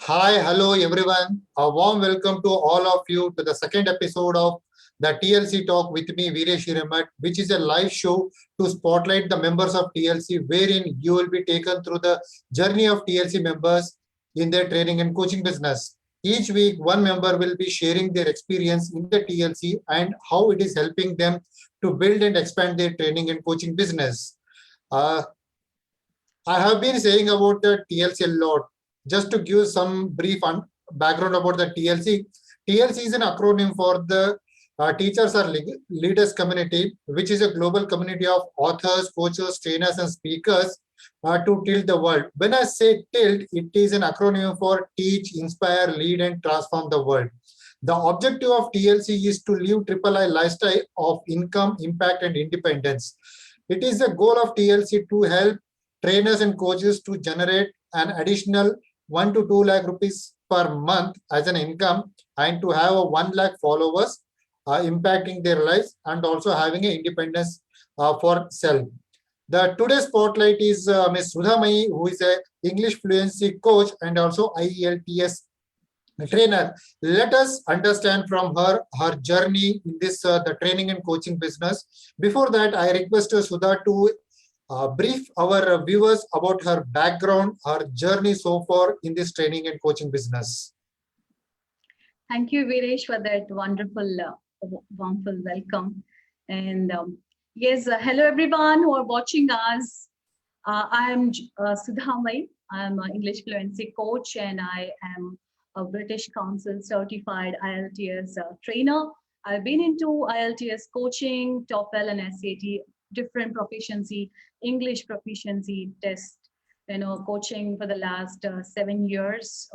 Hi, hello everyone. A warm welcome to all of you to the second episode of the TLC Talk with me, Veeresh Hiramat, which is a live show to spotlight the members of TLC, wherein you will be taken through the journey of TLC members in their training and coaching business. Each week, one member will be sharing their experience in the TLC and how it is helping them to build and expand their training and coaching business. Uh, I have been saying about the TLC a lot. Just to give some brief background about the TLC, TLC is an acronym for the Teachers or Leaders Community, which is a global community of authors, coaches, trainers, and speakers to tilt the world. When I say tilt, it is an acronym for Teach, Inspire, Lead, and Transform the World. The objective of TLC is to live triple I lifestyle of income, impact, and independence. It is the goal of TLC to help trainers and coaches to generate an additional 1 to 2 lakh rupees per month as an income and to have a 1 lakh followers impacting their lives and also having an independence for self. The today's spotlight is Ms. Sudha Mai, who is a English fluency coach and also IELTS trainer. Let us understand from her journey in this the training and coaching business. Before that, I request Sudha to brief our viewers about her background, her journey so far in this training and coaching business. Thank you, Viresh, for that wonderful welcome. And yes, hello everyone who are watching us. I am Sudha Mai. I am an English fluency coach and I am a British Council certified IELTS trainer. I've been into IELTS coaching, TOEFL and SAT, different proficiency, English proficiency test, coaching for the last 7 years.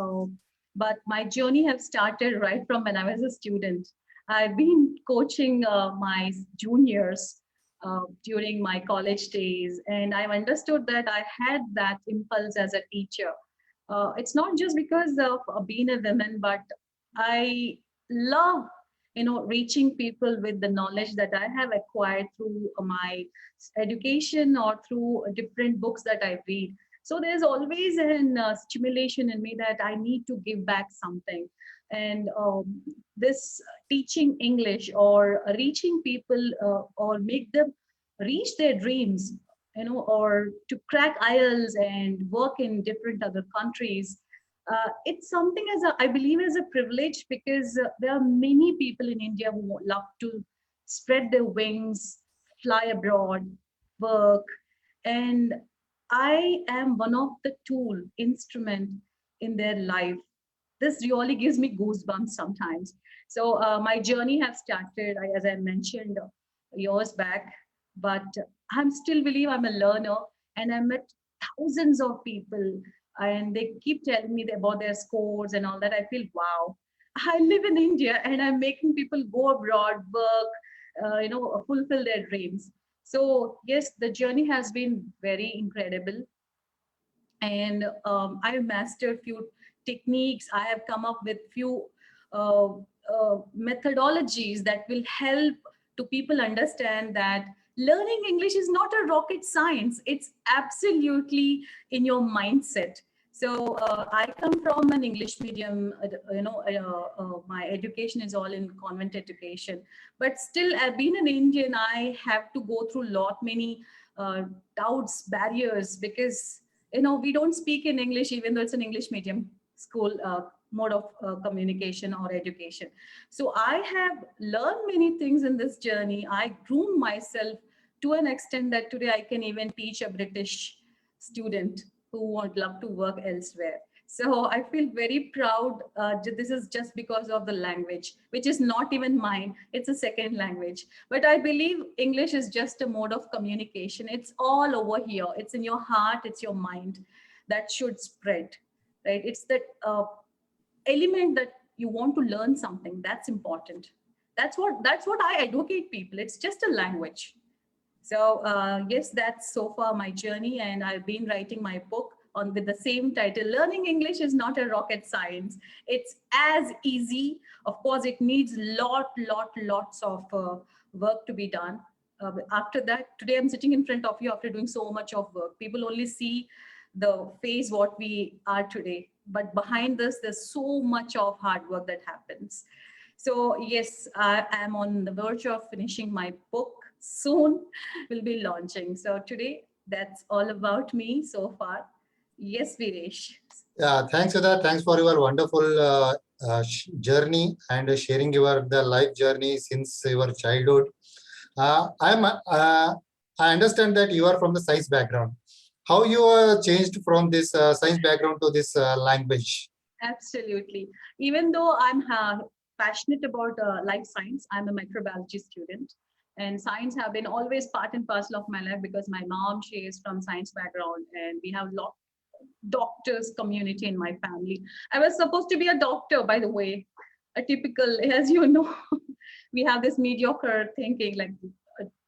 But my journey have started right from when I was a student. I've been coaching my juniors during my college days, and I've understood that I had that impulse as a teacher. It's not just because of being a woman, but I love reaching people with the knowledge that I have acquired through my education or through different books that I read. So there's always an stimulation in me that I need to give back something. And this teaching English or reaching people or make them reach their dreams, or to crack IELTS and work in different other countries, it's something I believe as a privilege, because there are many people in India who love to spread their wings, fly abroad, work, and I am one of the instrument in their life. This really gives me goosebumps sometimes. So my journey has started, as I mentioned, years back, but I'm still believe I'm a learner, and I met thousands of people, and they keep telling me about their scores and all that. I feel, wow, I live in India and I'm making people go abroad, work, fulfill their dreams. So yes, the journey has been very incredible, and I've mastered few techniques. I have come up with few uh, methodologies that will help to people understand that learning English is not a rocket science. It's absolutely in your mindset. So I come from an English medium, my education is all in convent education, but still being an Indian, I have to go through lot many doubts, barriers, because we don't speak in English, even though it's an English medium school mode of communication or education. So I have learned many things in this journey. I groomed myself to an extent that today I can even teach a British student who would love to work elsewhere. So I feel very proud. This is just because of the language, which is not even mine. It's a second language. But I believe English is just a mode of communication. It's all over here. It's in your heart. It's your mind that should spread, right? It's that element that you want to learn something. That's important. That's what I advocate people. It's just a language. So yes, that's so far my journey, and I've been writing my book on with the same title. Learning English is not a rocket science. It's as easy. Of course, it needs lots of work to be done. After that, today I'm sitting in front of you after doing so much of work. People only see the phase what we are today, but behind this, there's so much of hard work that happens. So yes, I am on the verge of finishing my book soon. Will be launching. So today, that's all about me so far. Yes, Viresh. Yeah, thanks, Ada. Thanks for your wonderful journey and sharing your the life journey since your childhood. I understand that you are from the science background. How you changed from this science background to this language? Absolutely. Even though I'm passionate about life science, I'm a microbiology student. And science have been always part and parcel of my life because my mom, she is from science background and we have lot doctors community in my family. I was supposed to be a doctor, by the way, a typical, as you know, we have this mediocre thinking like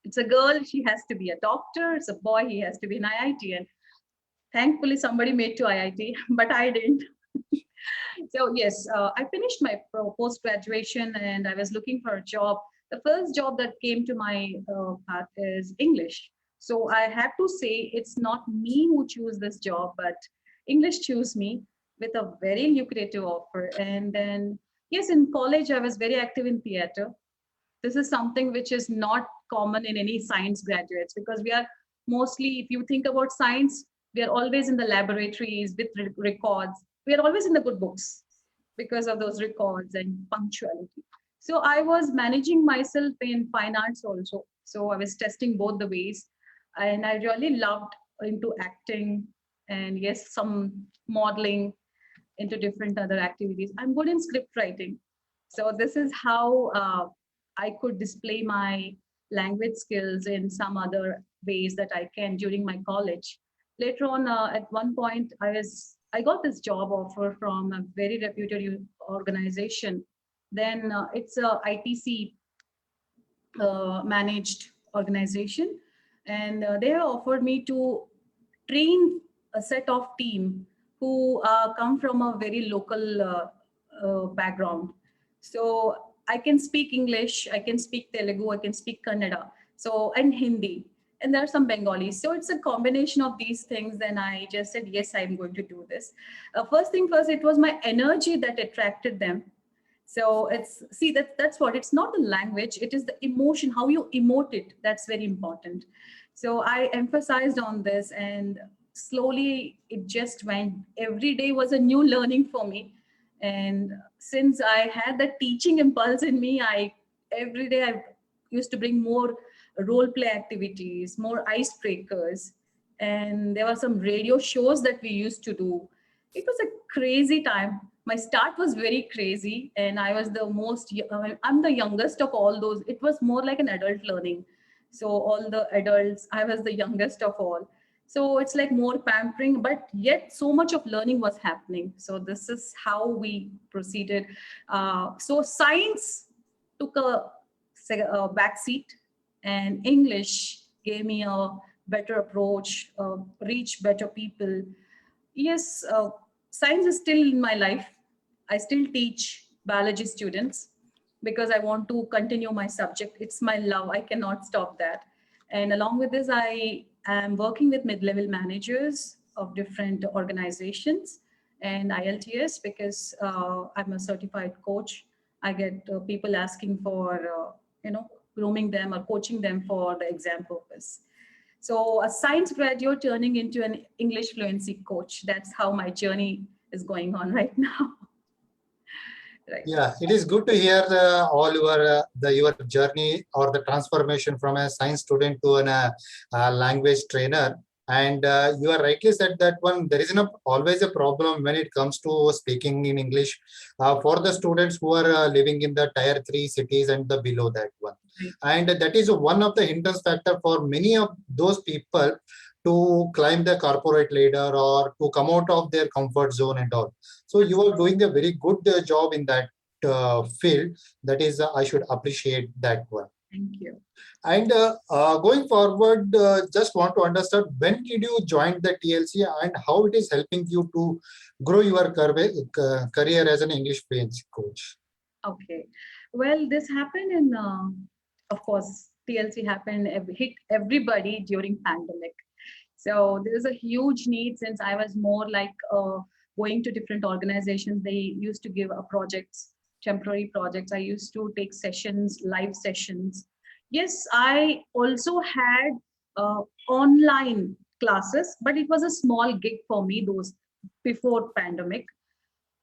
it's a girl, she has to be a doctor, it's a boy, he has to be an IIT. And thankfully, somebody made to IIT, but I didn't. So yes, I finished my post graduation and I was looking for a job. The first job that came to my path is English. So I have to say it's not me who choose this job, but English chose me with a very lucrative offer. And then yes, in college I was very active in theater. This is something which is not common in any science graduates because we are mostly, if you think about science, we are always in the laboratories with records. We are always in the good books because of those records and punctuality. So I was managing myself in fine arts also. So I was testing both the ways, and I really loved into acting and yes, some modeling into different other activities. I'm good in script writing. So this is how I could display my language skills in some other ways that I can during my college. Later on, at one point, I got this job offer from a very reputed organization. Then it's a ITC managed organization, and they have offered me to train a set of team who come from a very local background. So I can speak English, I can speak Telugu, I can speak Kannada, so and Hindi, and there are some Bengalis. So it's a combination of these things. Then I just said yes, I'm going to do this. First thing first, it was my energy that attracted them. So it's see that's what it's not the language, it is the emotion, how you emote it, that's very important. So I emphasized on this and slowly it just went. Every day was a new learning for me. And since I had that teaching impulse in me, I every day I used to bring more role play activities, more icebreakers. And there were some radio shows that we used to do. It was a crazy time. My start was very crazy and I was the most I'm the youngest of all those. It was more like an adult learning. So all the adults, I was the youngest of all. So it's like more pampering, but yet so much of learning was happening. So this is how we proceeded. So science took a back seat, and English gave me a better approach, reach better people. Yes, science is still in my life. I still teach biology students because I want to continue my subject. It's my love. I cannot stop that. And along with this, I am working with mid-level managers of different organizations and ILTS because I'm a certified coach. I get people asking for, grooming them or coaching them for the exam purpose. So a science graduate turning into an English fluency coach. That's how my journey is going on right now. Right. Yeah, it is good to hear all your journey or the transformation from a science student to an language trainer. And you are rightly said that one there is always a problem when it comes to speaking in English for the students who are living in the tier 3 cities and the below that one. Right. And that is one of the hindrance factor for many of those people to climb the corporate ladder or to come out of their comfort zone and all. So you are doing a very good job in that field. That is, I should appreciate that one. Thank you. And going forward, just want to understand when did you join the TLC and how it is helping you to grow your career as an English fluency coach. Okay. Well, this happened in, of course, TLC happened, hit everybody during pandemic. So there was a huge need since I was more like a going to different organizations. They used to give projects, temporary projects. I used to take sessions, live sessions. Yes, I also had online classes, but it was a small gig for me, those before pandemic.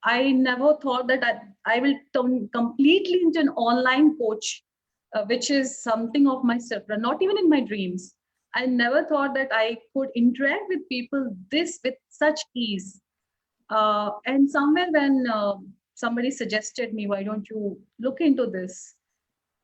I never thought that I will turn completely into an online coach, which is something of myself, not even in my dreams. I never thought that I could interact with people this with such ease. And somewhere when somebody suggested me, why don't you look into this?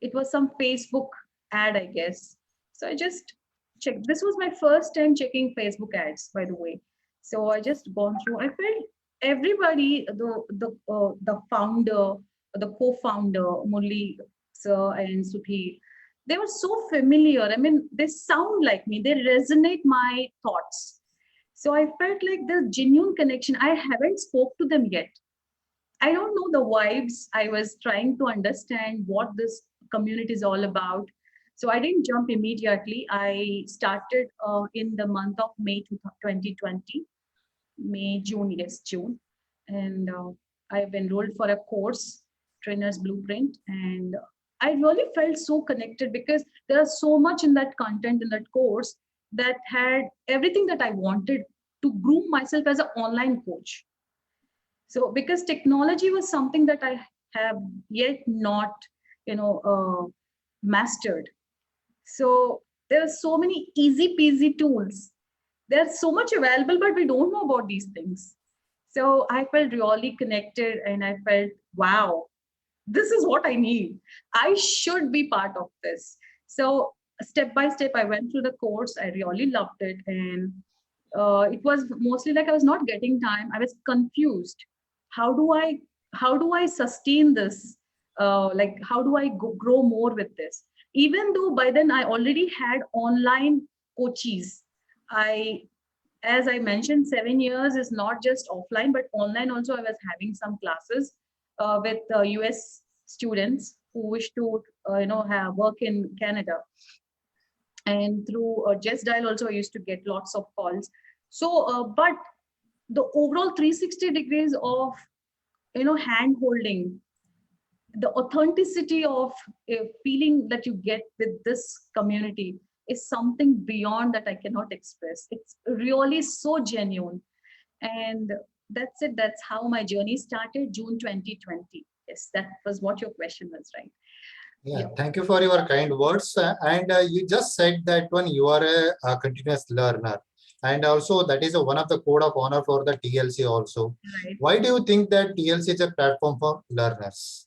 It was some Facebook ad, I guess. So I just checked. This was my first time checking Facebook ads, by the way. So I just gone through. I felt everybody, the founder, the co-founder, Murli sir and Sudhir, they were so familiar. I mean, they sound like me. They resonate my thoughts. So I felt like the genuine connection. I haven't spoke to them yet. I don't know the vibes. I was trying to understand what this community is all about. So I didn't jump immediately. I started in the month of May 2020, May, June, yes, June. And I've enrolled for a course, Trainer's Blueprint. And I really felt so connected because there is so much in that content in that course that had everything that I wanted to groom myself as an online coach. So because technology was something that I have yet not, mastered. So there are so many easy peasy tools. There's so much available, but we don't know about these things. So I felt really connected and I felt, wow, this is what I need. I should be part of this. So step by step, I went through the course. I really loved it. And it was mostly like I was not getting time. I was confused. How do I sustain this? Like how do I grow more with this? Even though by then I already had online coaches. I As I mentioned, 7 years is not just offline, but online also. I was having some classes with US students who wish to, have work in Canada. And through Just Dial also, I used to get lots of calls. So, but the overall 360 degrees of, hand holding, the authenticity of a feeling that you get with this community is something beyond that I cannot express. It's really so genuine. And that's it. That's how my journey started, June 2020. Yes, that was what your question was, right? Yeah, Yeah, thank you for your kind words. And you just said that one, you are a continuous learner. And also that is one of the code of honor for the TLC also. right. Why do you think that TLC is a platform for learners?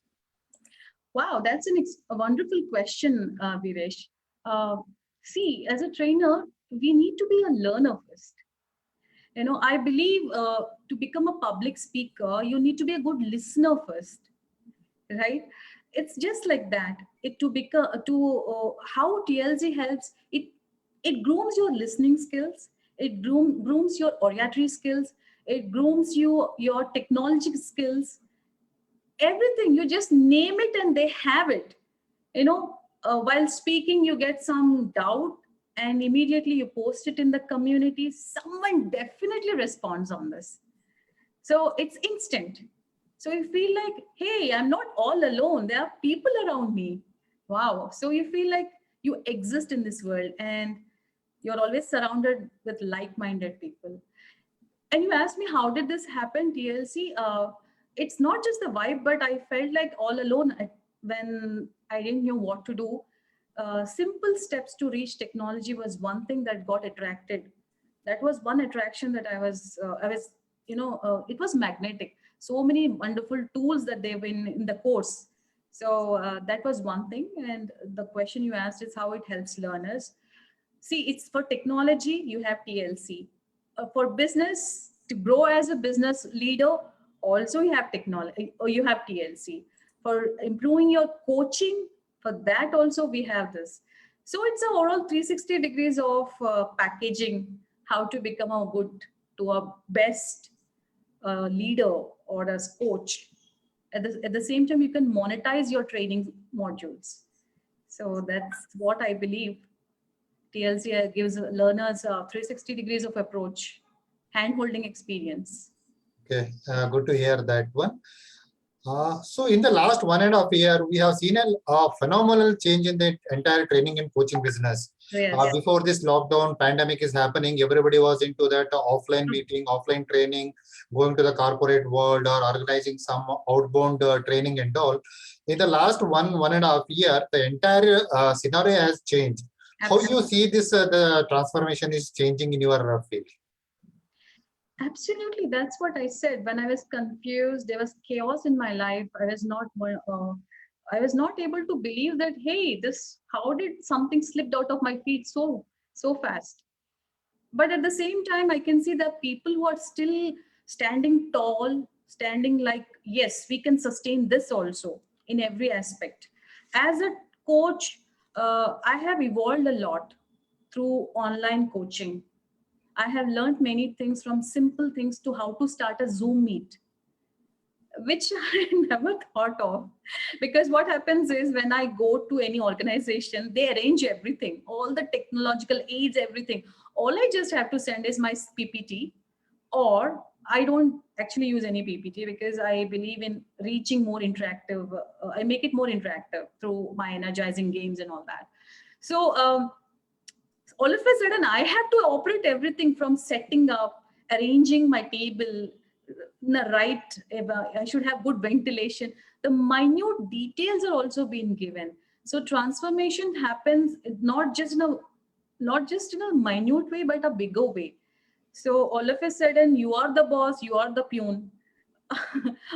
Wow, that's a wonderful question, Viresh. Uh, See, as a trainer, we need to be a learner first. I believe to become a public speaker, you need to be a good listener first, right? It's just like that. It to become to How TLC helps. It grooms your listening skills. It grooms your oratory skills. It grooms your technology skills. Everything, you just name it and they have it. While speaking, you get some doubt and immediately you post it in the community. Someone definitely responds on this. So it's instant. So you feel like, hey, I'm not all alone. There are people around me. Wow. So you feel like you exist in this world and you're always surrounded with like minded people. And you asked me, how did this happen, TLC? It's not just the vibe, but I felt like all alone when I didn't know what to do. Simple steps to reach technology was one thing that got attracted. That was one attraction that it was magnetic. So many wonderful tools that they've been in the course. So that was one thing. And the question you asked is how it helps learners. See, it's for technology, you have TLC. For business, to grow as a business leader, also you have technology, or you have TLC. For improving your coaching, for that also we have this. So it's a overall 360 degrees of packaging, how to become a good to a best leader or a coach. At the same time, you can monetize your training modules. So that's what I believe. TLC gives learners 360 degrees of approach, hand holding experience. Okay, good to hear that one. So in the last 1.5 year, we have seen a phenomenal change in the entire training and coaching business. Yes. Before this lockdown pandemic is happening, everybody was into that offline meeting, offline training, going to the corporate world or organizing some outbound training and all. In the last 1.5 year, the entire scenario has changed. How you see this, the transformation is changing in your field? Absolutely, that's what I said. When I was confused, there was chaos in my life. I was not able to believe that. Hey, this. How did something slipped out of my feet so fast? But at the same time, I can see that people who are still standing tall, standing like, yes, we can sustain this also in every aspect. As a coach, I have evolved a lot through online coaching. I have learned many things, from simple things to how to start a Zoom meet, which I never thought of. Because what happens is, when I go to any organization, they arrange everything, all the technological aids, everything. All I just have to send is my PPT, or I don't actually use any PPT because I believe in reaching more interactive. I make it more interactive through my energizing games and all that. So all of a sudden I have to operate everything, from setting up, arranging my table in the right, I should have good ventilation. The minute details are also being given. So transformation happens not just in a minute way, but a bigger way. So all of a sudden you are the boss, you are the peon.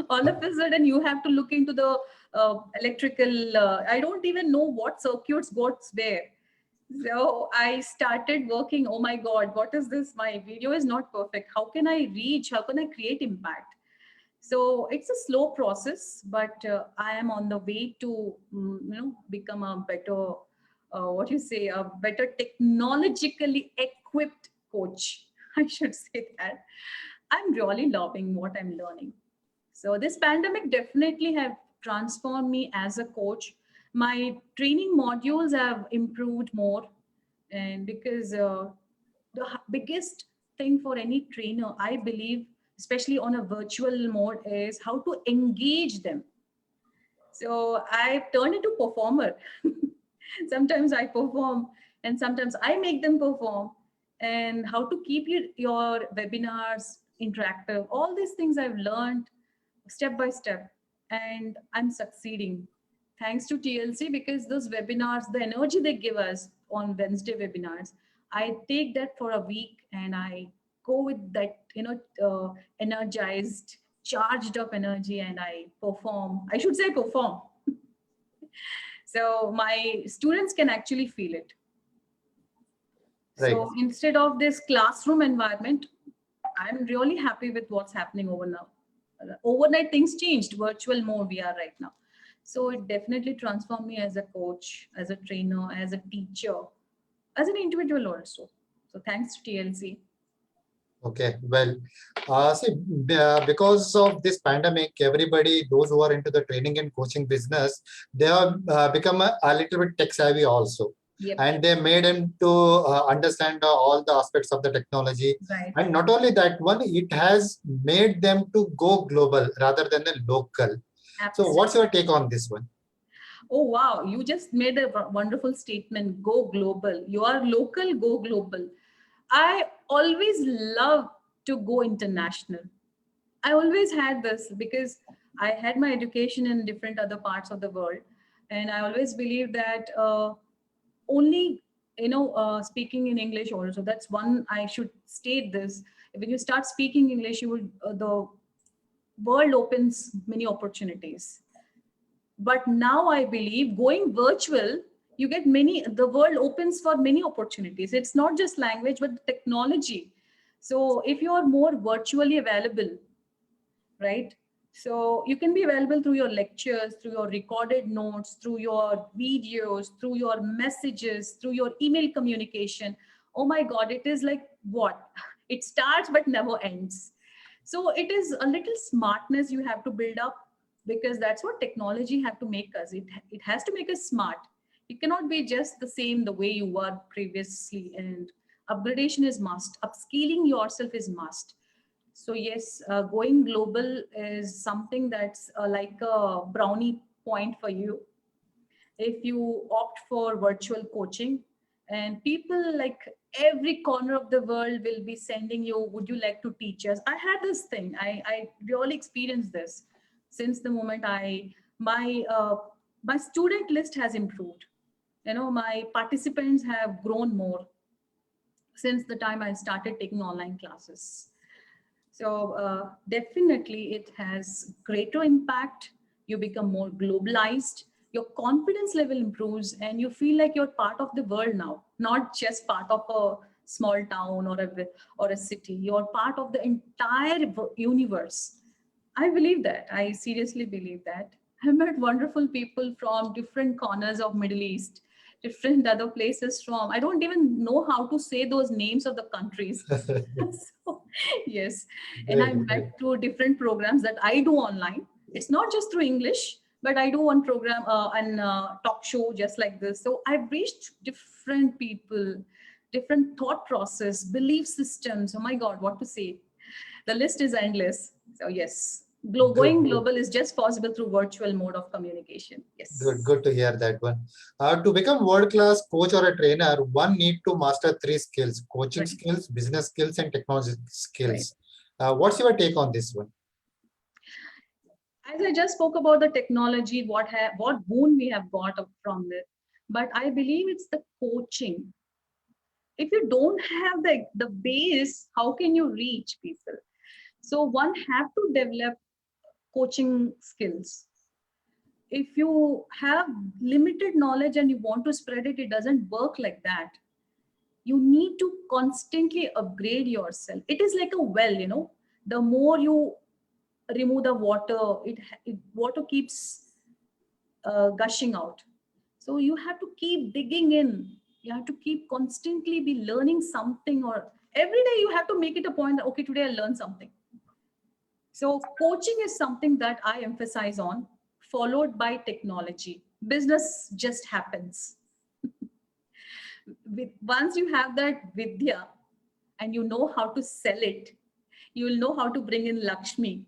All of a sudden you have to look into the electrical, I don't even know what circuits goes where. So I started working. Oh my God, what is this? My video is not perfect. How can I reach? How can I create impact? So it's a slow process, but I am on the way to, become a better, what you say, a better technologically equipped coach. I should say that. I'm really loving what I'm learning. So this pandemic definitely have transformed me as a coach. My training modules have improved more, and because the biggest thing for any trainer, I believe, especially on a virtual mode, is how to engage them. So I've turned into performer. Sometimes I perform, and sometimes I make them perform. And how to keep your webinars interactive. All these things I've learned step by step, and I'm succeeding thanks to TLC, because those webinars, the energy they give us on Wednesday webinars, I take that for a week and I go with that, energized, charged up energy, and I perform. I should say perform. So my students can actually feel it. Right. So instead of this classroom environment, I'm really happy with what's happening over now. Overnight things changed, virtual mode we are right now. So it definitely transformed me as a coach, as a trainer, as a teacher, as an individual also. So thanks to TLC. Okay, well, see, because of this pandemic, everybody, those who are into the training and coaching business, they have become a little bit tech savvy also. Yep. And they made them to understand all the aspects of the technology. Right. And not only that one, it has made them to go global rather than the local. So what's your take on this one? Oh, wow. You just made a wonderful statement. Go global. You are local, go global. I always love to go international. I always had this because I had my education in different other parts of the world. And I always believe that only, speaking in English also, that's one, I should state this. When you start speaking English, you will, the world opens many opportunities. But now I believe going virtual, you get many, the world opens for many opportunities. It's not just language, but the technology. So if you are more virtually available, right? So you can be available through your lectures, through your recorded notes, through your videos, through your messages, through your email communication. Oh my God, it is like what? It starts but never ends. So it is a little smartness you have to build up, because that's what technology have to make us. It has to make us smart. You cannot be just the same the way you were previously, and upgradation is must. Upskilling yourself is must. So yes, going global is something that's like a brownie point for you if you opt for virtual coaching, and people like every corner of the world will be sending you, would you like to teach us? I had this thing, I really experienced this. Since the moment my student list has improved, my participants have grown more since the time I started taking online classes. So definitely it has greater impact. You become more globalized. Your confidence level improves and you feel like you're part of the world now, not just part of a small town or a city. You're part of the entire universe. I believe that. I seriously believe that. I've met wonderful people from different corners of Middle East, different other places from. I don't even know how to say those names of the countries. So, yes, and I Great, great. met through different programs that I do online. It's not just through English, but I do one program and talk show just like this. So I've reached different people, different thought process, belief systems. Oh my God, what to say? The list is endless. So yes, Good, going good. global is just possible through virtual mode of communication. Good, Yes, good to hear that one. To become world-class coach or a trainer, one need to master three skills: coaching right, skills, business skills, and technology right. skills. What's your take on this one? As I just spoke about the technology, what boon we have got from it, but I believe it's the coaching. If you don't have the base, how can you reach people? So one have to develop coaching skills. If you have limited knowledge and you want to spread it, it doesn't work like that. You need to constantly upgrade yourself. It is like a well, the more you remove the water, water keeps gushing out. So you have to keep digging in. You have to keep constantly be learning something, or every day you have to make it a point that, okay, today I learned something. So coaching is something that I emphasize on, followed by technology. Business just happens. Once you have that vidya and you know how to sell it, you will know how to bring in Lakshmi.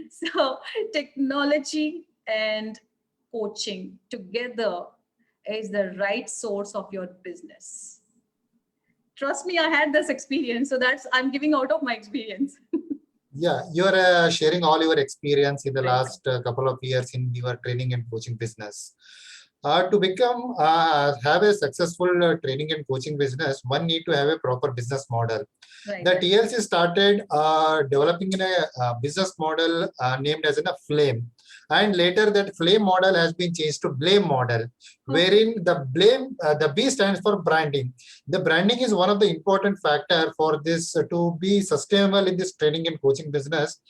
So technology and coaching together is the right source of your business. Trust me, I had this experience, so that's I'm giving out of my experience. Yeah, you're sharing all your experience in the Right. last couple of years in your training and coaching business. To become have a successful training and coaching business, one need to have a proper business model. Right. The TLC started developing in a business model named as a flame, and later that flame model has been changed to blame model, Okay. wherein the B stands for branding. The branding is one of the important factor for this to be sustainable in this training and coaching business.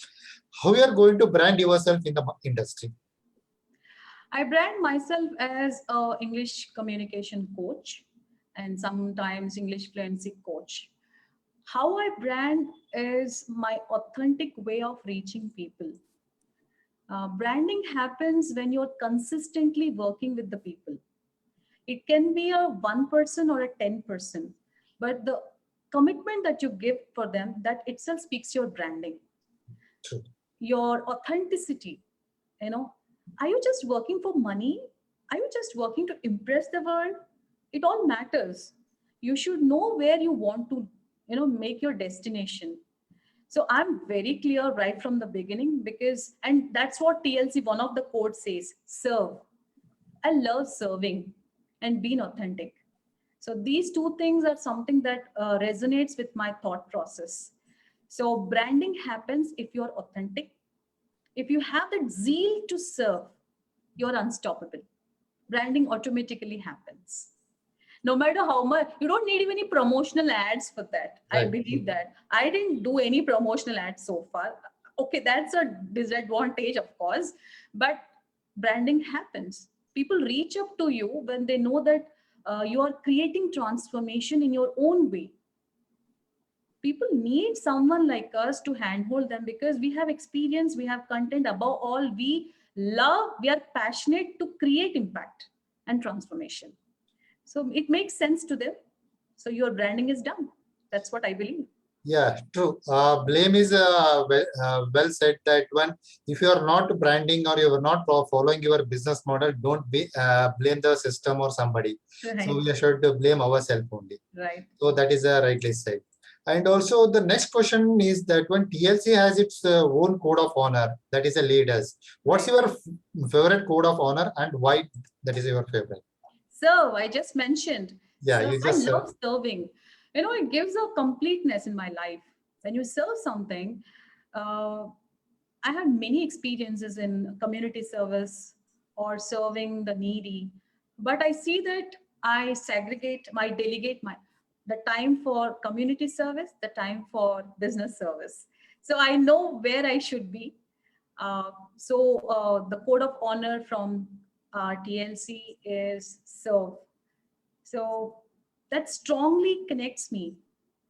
How you are going to brand yourself in the industry? I brand myself as a English communication coach and sometimes English fluency coach. How I brand is my authentic way of reaching people. Branding happens when you're consistently working with the people. It can be a 1% or a 10%, but the commitment that you give for them, that itself speaks your branding, True. your authenticity. You know, are you just working for money? Are you just working to impress the world? It all matters. You should know where you want to, make your destination. So I'm very clear right from the beginning, because, and that's what TLC, one of the quotes says, serve. I love serving and being authentic. So these two things are something that resonates with my thought process. So branding happens if you're authentic. If you have that zeal to serve, you're unstoppable. Branding automatically happens. No matter how much, you don't need even any promotional ads for that. I Right. believe that. I didn't do any promotional ads so far. Okay, that's a disadvantage, of course, but branding happens. People reach up to you when they know that you are creating transformation in your own way. People need someone like us to handhold them, because we have experience, we have content. Above all, we are passionate to create impact and transformation. So it makes sense to them. So your branding is done. That's what I believe. Yeah, true. Blame is well said that one. If you are not branding or you are not following your business model, don't blame the system or somebody. So Right, we should blame ourselves only. right. So that is rightly said. And also the next question is that when TLC has its own code of honor, that is a leaders. What's Right. your favorite code of honor and why that is your favorite? Serve, I just mentioned. Yeah, Serve, you I just love serving. It gives a completeness in my life. When you serve something, uh, I had many experiences in community service or serving the needy, but I see that I delegate my the time for community service, the time for business service. So I know where I should be. The code of honor from TLC is serve. So that strongly connects me.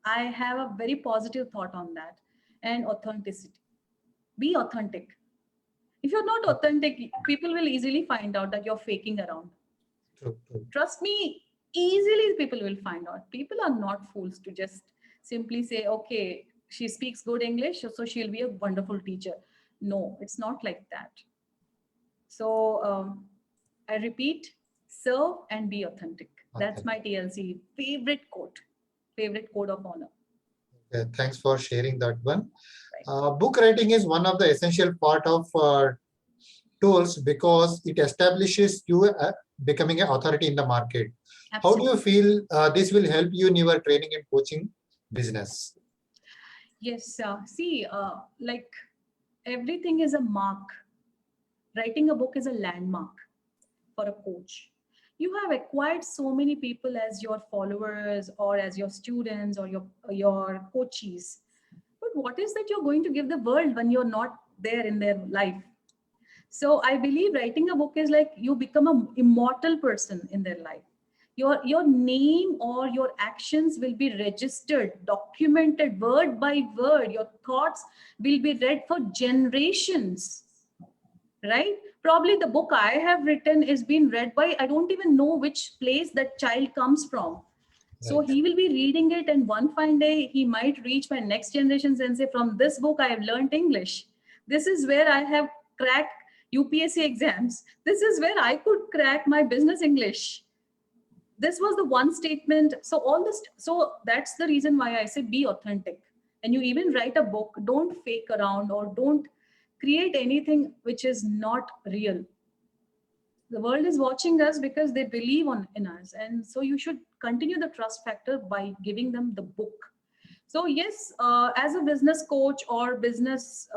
I have a very positive thought on that, and authenticity. Be authentic. If you're not authentic, people will easily find out that you're faking around. true, true. Trust me, easily people will find out. People are not fools to just simply say, okay, she speaks good English, so she'll be a wonderful teacher. No, it's not like that. So I repeat, serve and be authentic. That's Okay. my TLC favorite code of honor. Okay, thanks for sharing that one. Right. Book writing is one of the essential part of tools because it establishes you becoming an authority in the market. How do Absolutely. you feel this will help you in your training and coaching business? Yes. Like everything is a mark. Writing a book is a landmark for a coach. You have acquired so many people as your followers or as your students or your coaches. But what is that you're going to give the world when you're not there in their life? So I believe writing a book is like you become an immortal person in their life. Your name or your actions will be registered, documented word by word. Your thoughts will be read for generations, right? Probably the book I have written is being read by, I don't even know which place that child comes from. So Right. he will be reading it, and one fine day he might reach my next generations and say, from this book I have learned English. This is where I have cracked UPSC exams. This is where I could crack my business English. This was the one statement. So all this, so that's the reason why I say be authentic. And you even write a book, don't fake around or don't create anything which is not real. The world is watching us because they believe in us, and so you should continue the trust factor by giving them the book. So yes, as a business coach or business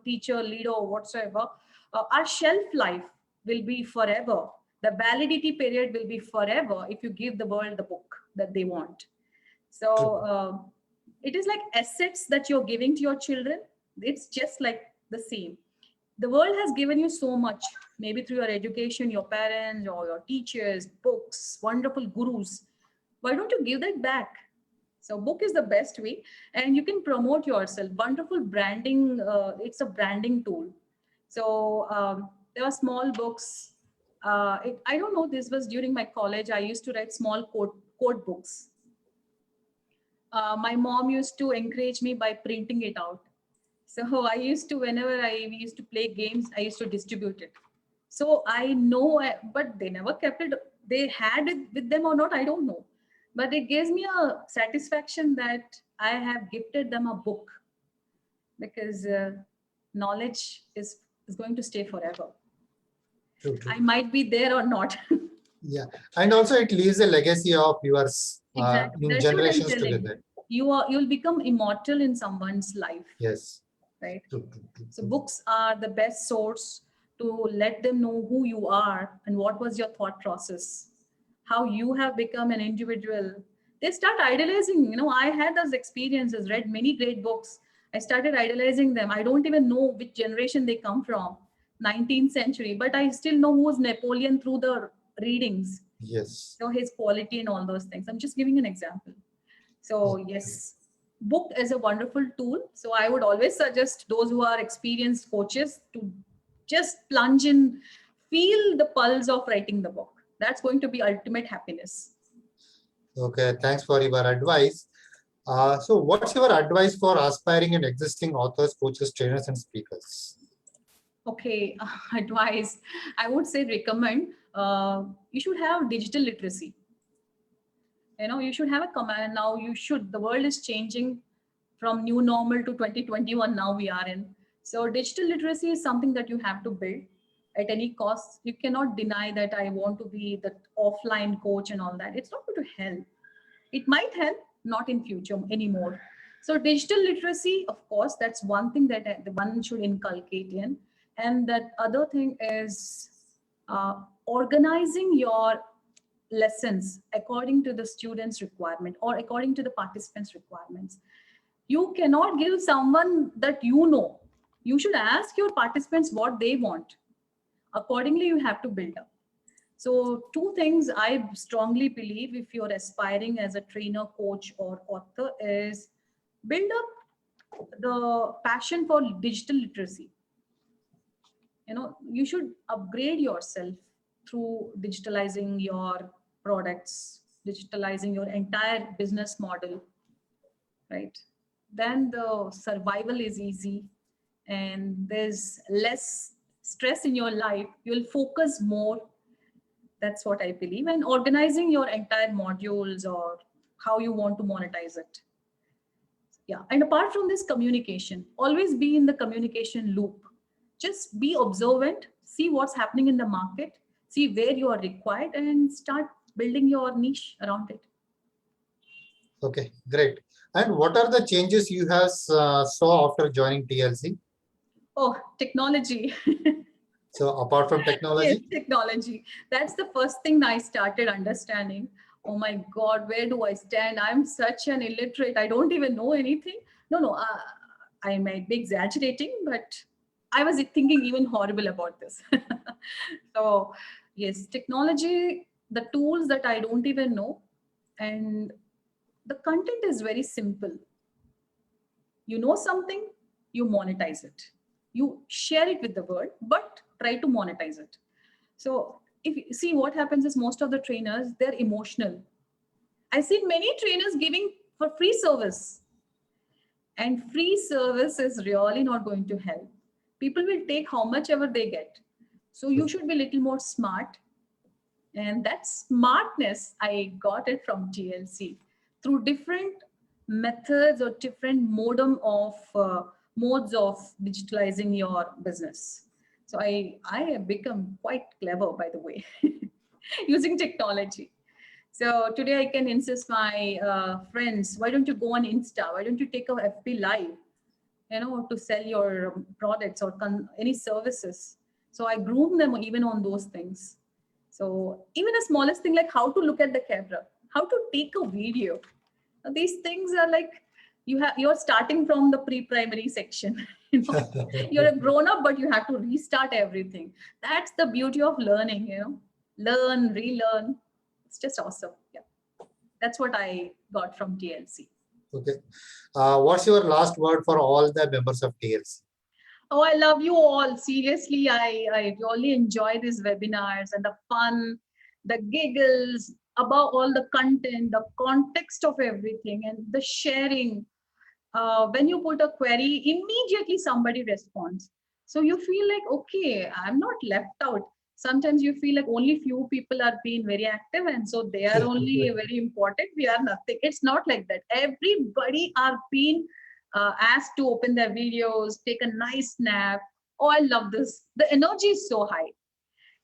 teacher, leader, or whatsoever, our shelf life will be forever. The validity period will be forever if you give the world the book that they want. So True. it is like assets that you're giving to your children. It's just like the same. The world has given you so much, maybe through your education, your parents or your teachers, books, wonderful gurus. Why don't you give that back? So book is the best way, and you can promote yourself. Wonderful branding. It's a branding tool. So there are small books. I don't know. This was during my college. I used to write small quote books. My mom used to encourage me by printing it out. So I used to, whenever we used to play games, I used to distribute it. So I know, but they never kept it. They had it with them or not, I don't know. But it gives me a satisfaction that I have gifted them a book, because knowledge is going to stay forever. True, true. I might be there or not. Yeah, and also it leaves a legacy of yours Exactly. in That's what I'm generations telling. together. You'll become immortal in someone's life, Yes. right? True, true, true, So true. books are the best source to let them know who you are and what was your thought process, how you have become an individual. They start idolizing. I had those experiences, read many great books. I started idolizing them. I don't even know which generation they come from, 19th century, but I still know who was Napoleon through the readings. Yes. So his quality and all those things. I'm just giving an example. So Okay. yes, book is a wonderful tool. So I would always suggest those who are experienced coaches to just plunge in, feel the pulse of writing the book. That's going to be ultimate happiness. Okay, thanks for your advice. So what's your advice for aspiring and existing authors, coaches, trainers, and speakers? Okay, advice. I would say recommend. You should have digital literacy. You should have a command now. You should. The world is changing from new normal to 2021. Now we are in. So digital literacy is something that you have to build at any cost. You cannot deny that I want to be the offline coach and all that. It's not going to help. It might help, not in future anymore. So digital literacy, of course, that's one thing that the one should inculcate in. And that other thing is organizing your lessons according to the student's requirement or according to the participants' requirements. You cannot give someone that you should ask your participants what they want. Accordingly, you have to build up. So two things I strongly believe if you're aspiring as a trainer, coach, or author is build up the passion for digital literacy. You should upgrade yourself through digitalizing your products, digitalizing your entire business model, right? Then the survival is easy and there's less stress in your life. You'll focus more. That's what I believe. And organizing your entire modules or how you want to monetize it. Yeah. And apart from this, communication, always be in the communication loop. Just be observant, see what's happening in the market, see where you are required, and start building your niche around it. Okay, great. And what are the changes you have saw after joining TLC? Oh, technology. So apart from Yes, technology, technology. That's the first thing I started understanding. Oh my God, where do I stand? I'm such an illiterate. I don't even know anything. No, I might be exaggerating, but I was thinking even horrible about this. So, yes, technology, the tools that I don't even know, and the content is very simple. You know something, you monetize it. You share it with the world, but try to monetize it. So if you see what happens is most of the trainers, they're emotional. I've seen many trainers giving for free service, and free service is really not going to help. People will take how much ever they get. So you should be a little more smart. And that smartness, I got it from TLC through different methods or different modes of digitalizing your business. So I have become quite clever, by the way, using technology. So today I can insist my friends, why don't you go on Insta? Why don't you take a FB live, to sell your products or any services? So I groom them even on those things. So even the smallest thing like how to look at the camera, how to take a video. These things are like you're starting from the pre-primary section. You're a grown-up, but you have to restart everything. That's the beauty of learning, learn, relearn. It's just awesome. Yeah. That's what I got from TLC. okay. What's your last word for all the members of TLC? Oh, I love you all. Seriously, I really enjoy these webinars and the fun, the giggles, above all the content, the context of everything, and the sharing. When you put a query, immediately somebody responds. So you feel like, okay, I'm not left out. Sometimes you feel like only few people are being very active, and so they are only very important. We are nothing. It's not like that. Everybody are being asked to open their videos, take a nice snap. Oh, I love this. The energy is so high,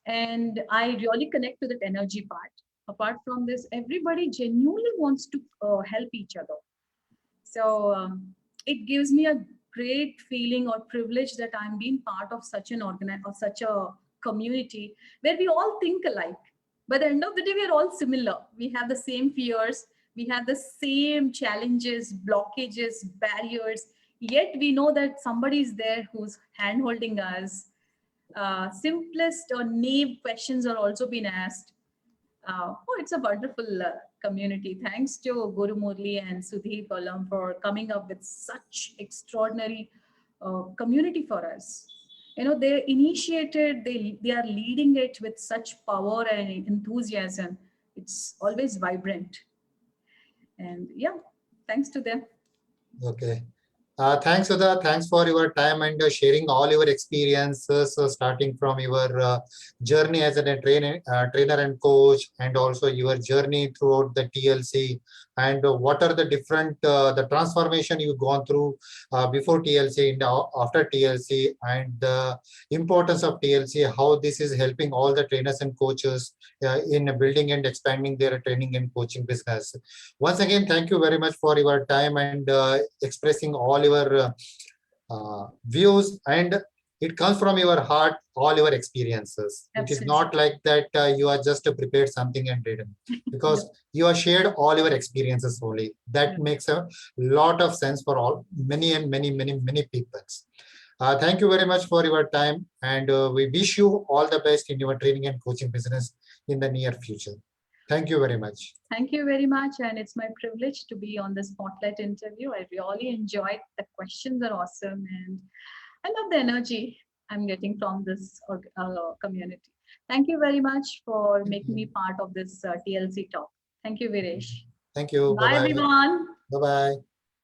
and I really connect to that energy part. Apart from this, everybody genuinely wants to help each other. So it gives me a great feeling or privilege that I'm being part of such an or such a community where we all think alike. By the end of the day, we are all similar. We have the same fears, we have the same challenges, blockages, barriers. Yet we know that somebody is there who's hand holding us. Simplest or naive questions are also being asked. It's a wonderful community. Thanks to Guru Murli and Sudhir Palam for coming up with such extraordinary community for us. They initiated, they are leading it with such power and enthusiasm. It's always vibrant. And yeah, thanks to them. Okay. Thanks, Sudha. Thanks for your time and sharing all your experiences, starting from your journey as a trainer and coach, and also your journey throughout the TLC, and what are the different the transformation you've gone through before TLC and after TLC, and the importance of TLC, how this is helping all the trainers and coaches in building and expanding their training and coaching business. Once again, thank you very much for your time and expressing all your views. And it comes from your heart, all your experiences. It is Absolutely. not like that you are just prepared something and written, because you have shared all your experiences only. That Yeah. makes a lot of sense for all, many and many people. Thank you very much for your time, and we wish you all the best in your training and coaching business in the near future. Thank you very much. Thank you very much. And it's my privilege to be on the Spotlight interview. I really enjoyed the questions are awesome. And I love the energy I'm getting from this community. Thank you very much for making me part of this TLC talk. Thank you, Viresh. Thank you. Bye, Bye-bye. everyone. Bye-bye.